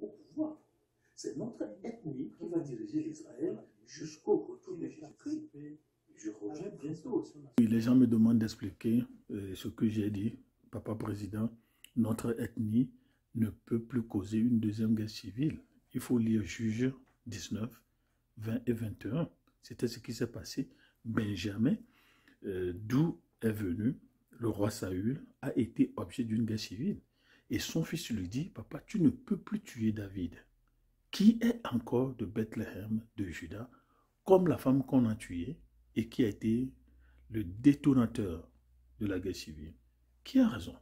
au pouvoir. C'est notre ethnie qui va diriger l'Israël jusqu'au retour de Jésus-Christ. Je reviens bientôt. Les gens me demandent d'expliquer ce que j'ai dit, Papa Président. Notre ethnie ne peut plus causer une deuxième guerre civile. Il faut lire Juge 19, 20 et 21. C'était ce qui s'est passé. Benjamin, d'où est venu le roi Saül, a été objet d'une guerre civile. Et son fils lui dit, papa, tu ne peux plus tuer David, qui est encore de Bethléem, de Juda, comme la femme qu'on a tuée et qui a été le détonateur de la guerre civile. Qui a raison?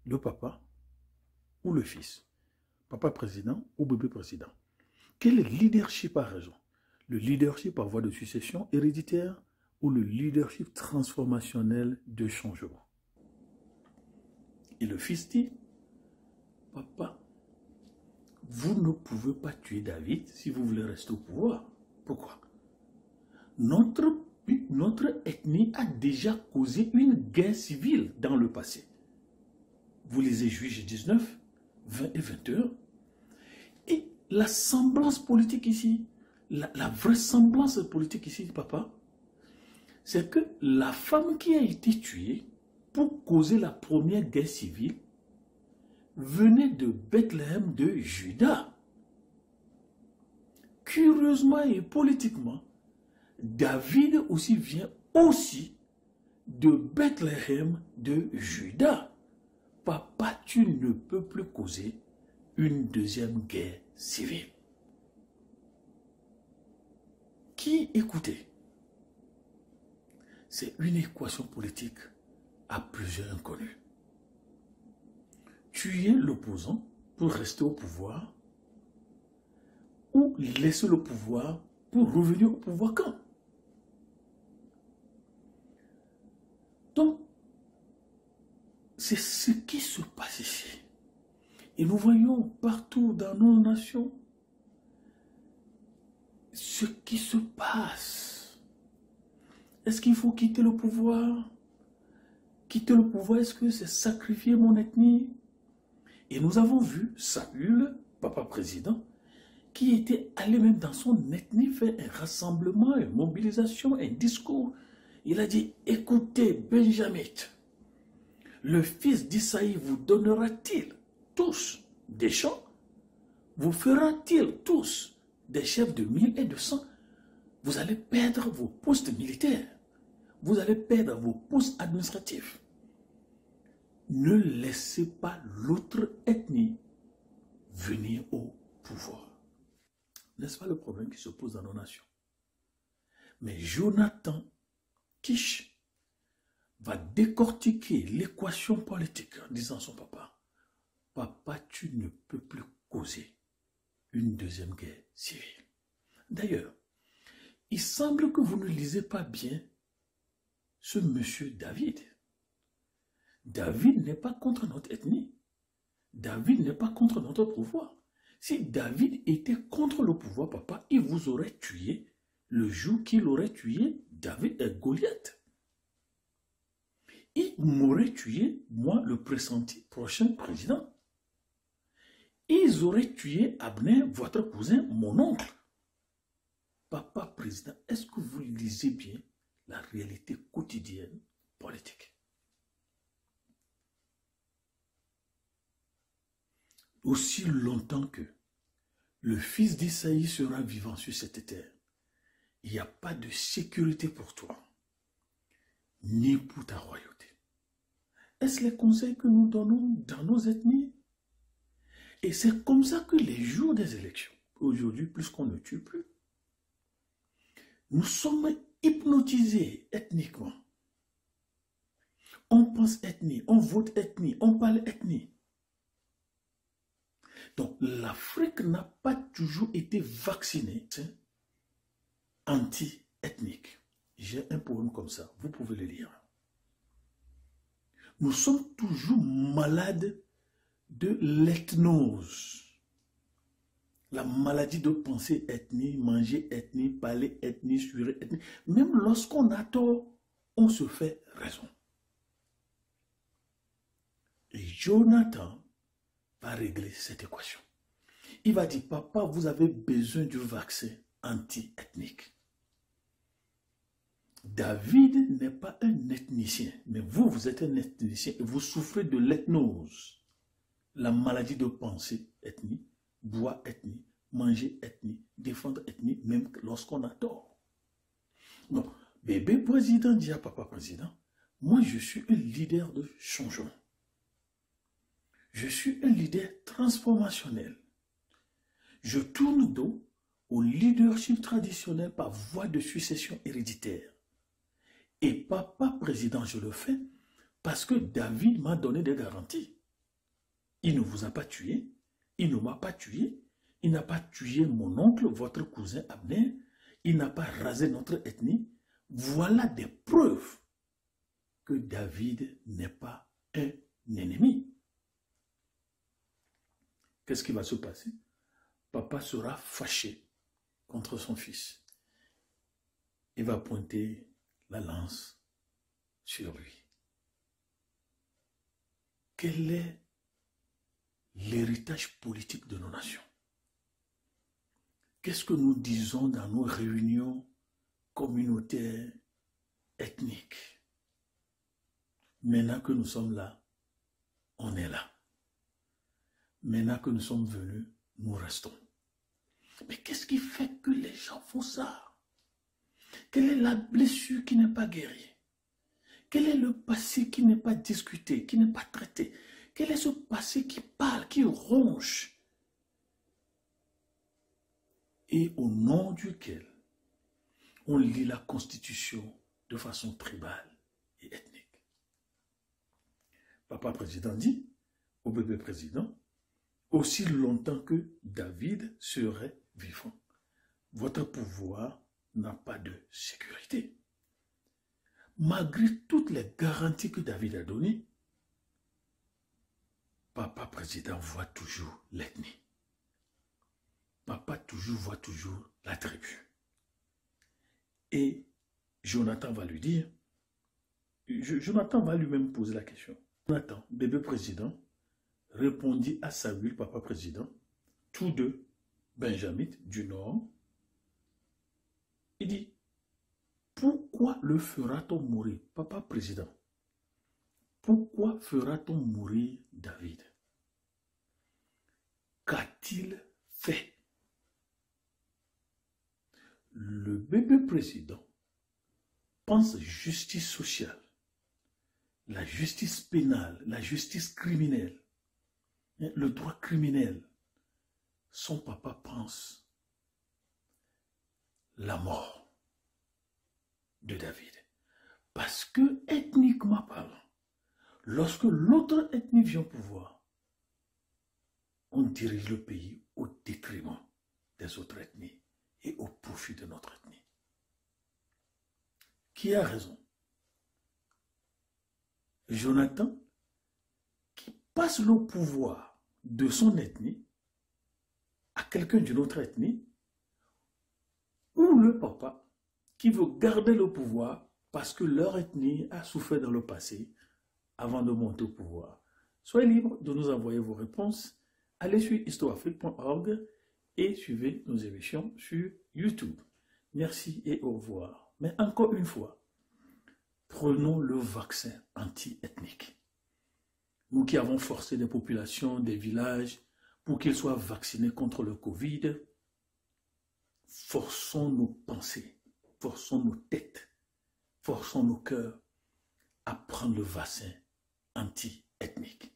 Le papa ou le fils? Papa président ou bébé président? Quel leadership a raison? Le leadership par voie de succession héréditaire ou le leadership transformationnel de changement? Et le fils dit, papa, vous ne pouvez pas tuer David si vous voulez rester au pouvoir. Pourquoi? Notre ethnie a déjà causé une guerre civile dans le passé. Vous lisez Juge 19, 20 et 21. Et la semblance politique ici, la vraisemblance politique ici, papa, c'est que la femme qui a été tuée pour causer la première guerre civile venait de Bethléem de Juda. Curieusement et politiquement, David aussi vient aussi de Bethléem de Juda. Papa, tu ne peux plus causer une deuxième guerre civile. Qui écoutez? C'est une équation politique à plusieurs inconnus. Tuer l'opposant pour rester au pouvoir ou laisser le pouvoir pour revenir au pouvoir quand? Donc, c'est ce qui se passe ici. Et nous voyons partout dans nos nations ce qui se passe. Est-ce qu'il faut quitter le pouvoir? Quitter le pouvoir, est-ce que c'est sacrifier mon ethnie? Et nous avons vu Saül, papa président, qui était allé même dans son ethnie faire un rassemblement, une mobilisation, un discours. Il a dit, écoutez Benjamin, le fils d'Isaïe vous donnera-t-il tous des champs? Vous fera-t-il tous des chefs de 1000 et de 100? Vous allez perdre vos postes militaires. Vous allez perdre vos postes administratifs. Ne laissez pas l'autre ethnie venir au pouvoir. N'est-ce pas le problème qui se pose dans nos nations? Mais Jonathan Kish va décortiquer l'équation politique en disant à son papa, papa, tu ne peux plus causer une deuxième guerre civile. D'ailleurs, il semble que vous ne lisez pas bien ce monsieur David. David n'est pas contre notre ethnie. David n'est pas contre notre pouvoir. Si David était contre le pouvoir, papa, il vous aurait tué le jour qu'il aurait tué David et Goliath. Il m'aurait tué, moi, le pressenti prochain président. Ils auraient tué Abner, votre cousin, mon oncle. Papa président, est-ce que vous lisez bien la réalité quotidienne politique? Aussi longtemps que le fils d'Isaïe sera vivant sur cette terre, il n'y a pas de sécurité pour toi, ni pour ta royauté. Est-ce les conseils que nous donnons dans nos ethnies? Et c'est comme ça que les jours des élections, aujourd'hui, plus qu'on ne tue plus, nous sommes hypnotisés ethniquement. On pense ethnie, on vote ethnie, on parle ethnie. Donc l'Afrique n'a pas toujours été vaccinée anti-ethnique. J'ai un poème comme ça, vous pouvez le lire. Nous sommes toujours malades de l'ethnose. La maladie de penser ethnie, manger ethnie, parler ethnie, suivre ethnie. Même lorsqu'on a tort, on se fait raison. Et Jonathan va régler cette équation. Il va dire, papa, vous avez besoin du vaccin anti-ethnique. David n'est pas un ethnicien, mais vous, vous êtes un ethnicien et vous souffrez de l'ethnose, la maladie de pensée ethnie, boire ethnie, manger ethnie, défendre ethnie, même lorsqu'on a tort. Non, bébé président dit à papa président, moi je suis un leader de changement. Je suis un leader transformationnel. Je tourne dos au leadership traditionnel par voie de succession héréditaire. Et papa président, je le fais parce que David m'a donné des garanties. Il ne vous a pas tué, il ne m'a pas tué, il n'a pas tué mon oncle, votre cousin Abner, il n'a pas rasé notre ethnie. Voilà des preuves que David n'est pas un ennemi. Qu'est-ce qui va se passer? Papa sera fâché contre son fils. Il va pointer la lance sur lui. Quel est l'héritage politique de nos nations? Qu'est-ce que nous disons dans nos réunions communautaires, ethniques? Maintenant que nous sommes là, on est là. Maintenant que nous sommes venus, nous restons. Mais qu'est-ce qui fait que les gens font ça? Quelle est la blessure qui n'est pas guérie? Quel est le passé qui n'est pas discuté, qui n'est pas traité? Quel est ce passé qui parle, qui ronge? Et au nom duquel on lit la Constitution de façon tribale et ethnique. Papa président dit au bébé président, aussi longtemps que David serait vivant, votre pouvoir n'a pas de sécurité. Malgré toutes les garanties que David a données, papa président voit toujours l'ethnie. Papa voit toujours la tribu. Et Jonathan va lui dire, Jonathan va lui-même poser la question. Jonathan, bébé président, répondit à Saül, papa président, tous deux, benjamites du Nord. Il dit, pourquoi le fera-t-on mourir, papa président? Pourquoi fera-t-on mourir David? Qu'a-t-il fait? Le bébé président pense justice sociale, la justice pénale, la justice criminelle, le droit criminel. Son papa pense la mort de David. Parce que, ethniquement parlant, lorsque l'autre ethnie vient au pouvoir, on dirige le pays au détriment des autres ethnies et au profit de notre ethnie. Qui a raison? Jonathan, qui passe le pouvoir de son ethnie à quelqu'un d'une autre ethnie, ou le papa qui veut garder le pouvoir parce que leur ethnie a souffert dans le passé avant de monter au pouvoir. Soyez libres de nous envoyer vos réponses. Allez sur histoireafrique.org et suivez nos émissions sur YouTube. Merci et au revoir. Mais encore une fois, prenons le vaccin anti-ethnique. Nous qui avons forcé des populations, des villages, pour qu'ils soient vaccinés contre le Covid, forçons nos pensées, forçons nos têtes, forçons nos cœurs à prendre le vaccin anti-ethnique.